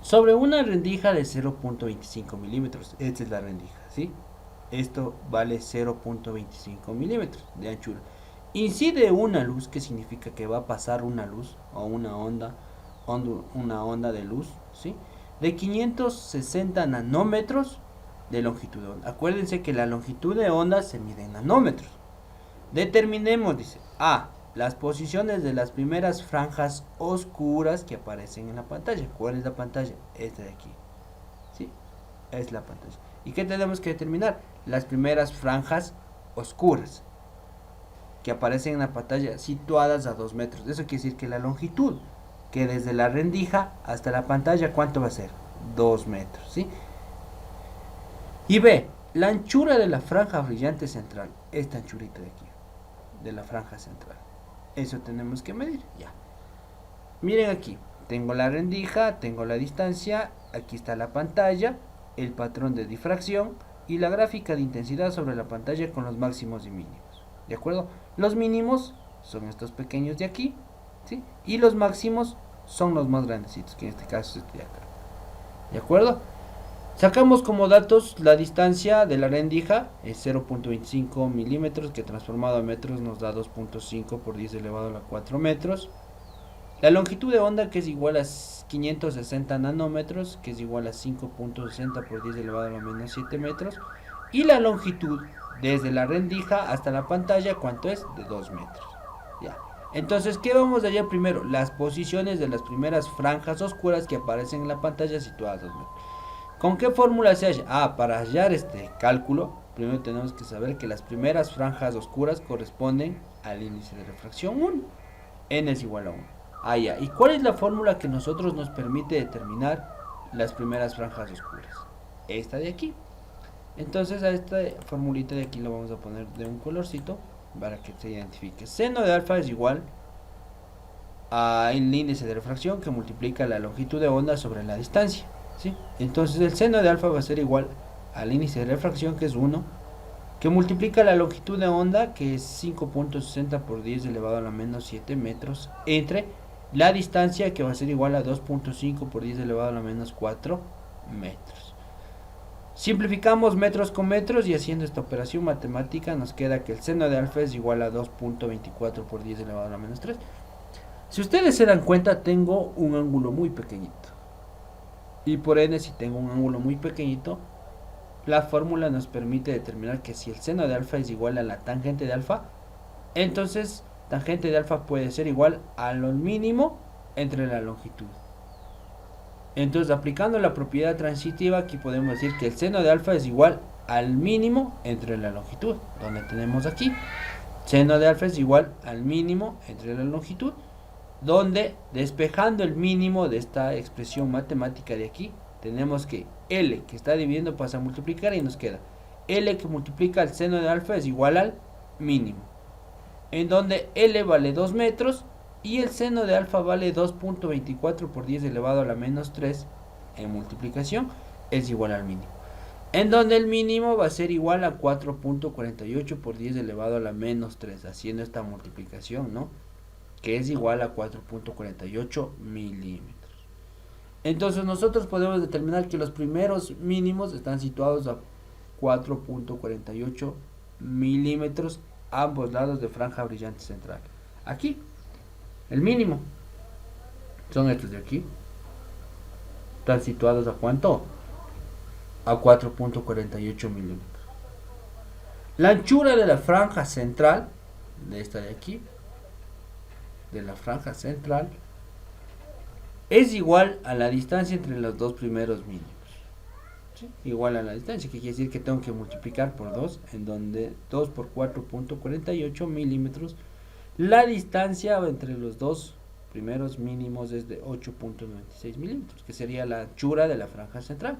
sobre una rendija de 0.25 milímetros. Esta es la rendija, ¿sí? Esto vale 0.25 milímetros de anchura. Incide una luz, que significa que va a pasar una luz o una onda de luz, ¿sí? De 560 nanómetros de longitud de onda. Acuérdense que la longitud de onda se mide en nanómetros. Determinemos, dice, A, las posiciones de las primeras franjas oscuras que aparecen en la pantalla. ¿Cuál es la pantalla? Esta de aquí. ¿Sí? Es la pantalla. ¿Y qué tenemos que determinar? Las primeras franjas oscuras que aparecen en la pantalla situadas a 2 metros. Eso quiere decir que la longitud, que desde la rendija hasta la pantalla, ¿cuánto va a ser? 2 metros, ¿sí? Y B, la anchura de la franja brillante central. Esta anchurita de aquí, de la franja central. Eso tenemos que medir, ya. Miren aquí, tengo la rendija, tengo la distancia, aquí está la pantalla, el patrón de difracción y la gráfica de intensidad sobre la pantalla con los máximos y mínimos. ¿De acuerdo? Los mínimos son estos pequeños de aquí, ¿sí? Y los máximos son los más grandecitos, que en este caso es este de acá. ¿De acuerdo? Sacamos como datos la distancia de la rendija, es 0.25 milímetros, que transformado a metros nos da 2.5 por 10 elevado a la 4 metros. La longitud de onda, que es igual a 560 nanómetros, que es igual a 5.60 por 10 elevado a la menos 7 metros. Y la longitud desde la rendija hasta la pantalla, ¿cuánto es? De 2 metros. Ya. Entonces, ¿qué vamos a hallar primero? Las posiciones de las primeras franjas oscuras que aparecen en la pantalla situadas a 2 metros. ¿Con qué fórmula se halla? Para hallar este cálculo, primero tenemos que saber que las primeras franjas oscuras corresponden al índice de refracción 1. N es igual a 1. Ya. ¿Y cuál es la fórmula que nosotros nos permite determinar las primeras franjas oscuras? Esta de aquí. Entonces a esta formulita de aquí lo vamos a poner de un colorcito para que se identifique. Seno de alfa es igual al índice de refracción que multiplica la longitud de onda sobre la distancia, ¿sí? Entonces el seno de alfa va a ser igual al índice de refracción, que es 1, que multiplica la longitud de onda, que es 5.60 por 10 elevado a la menos 7 metros, entre la distancia, que va a ser igual a 2.5 por 10 elevado a la menos 4 metros. Simplificamos metros con metros y haciendo esta operación matemática nos queda que el seno de alfa es igual a 2.24 por 10 elevado a la menos 3. Si ustedes se dan cuenta, tengo un ángulo muy pequeñito. Y por ende, si tengo un ángulo muy pequeñito, la fórmula nos permite determinar que si el seno de alfa es igual a la tangente de alfa, entonces tangente de alfa puede ser igual a lo mínimo entre la longitud. Entonces, aplicando la propiedad transitiva, aquí podemos decir que el seno de alfa es igual al mínimo entre la longitud, donde tenemos aquí. Seno de alfa es igual al mínimo entre la longitud, donde despejando el mínimo de esta expresión matemática de aquí, tenemos que L, que está dividiendo, pasa a multiplicar y nos queda L, que multiplica el seno de alfa, es igual al mínimo, en donde L vale 2 metros y el seno de alfa vale 2.24 por 10 elevado a la menos 3 en multiplicación, es igual al mínimo, en donde el mínimo va a ser igual a 4.48 por 10 elevado a la menos 3, haciendo esta multiplicación, ¿no? Que es igual a 4.48 milímetros. Entonces nosotros podemos determinar que los primeros mínimos están situados a 4.48 milímetros ambos lados de franja brillante central. Aquí, el mínimo son estos de aquí. Están situados a ¿cuánto? A 4.48 milímetros. La anchura de la franja central, de esta de aquí, de la franja central, es igual a la distancia entre los dos primeros mínimos. ¿Sí? Igual a la distancia, que quiere decir que tengo que multiplicar por 2, en donde 2 por 4.48 milímetros, la distancia entre los dos primeros mínimos es de 8.96 milímetros, que sería la anchura de la franja central.